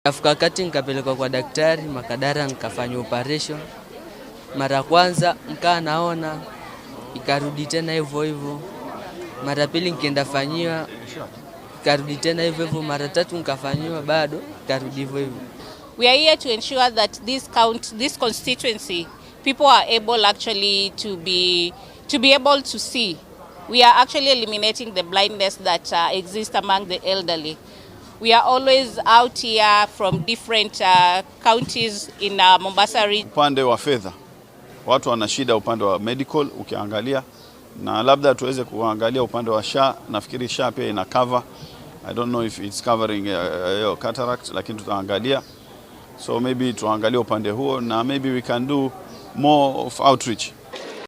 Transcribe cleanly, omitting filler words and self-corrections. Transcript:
Afika kati nikapelekwa kwa daktari, makadara nikafanya operation. Mara kwanza nikaa naona, ikarudi tena hivyo hivyo. Mara pili nikaenda fanyiwa, ikarudi tena hivyo hivyo. Mara tatu nikafanyiwa bado, ikarudi hivyo hivyo. We are here to ensure that this constituency, people are able actually to be able to see. We are actually eliminating the blindness that exists among the elderly. We are always out here from different counties in Mombasa region. Upande wa fedha, watu wana shida upande wa medical ukiangalia, na labda tuweze kuangalia upande wa SHA. Nafikiri SHA pia ina cover. I don't know if it's covering cataract, lakini tutaangalia. So maybe tuangalie upande huo, na maybe we can do more of outreach.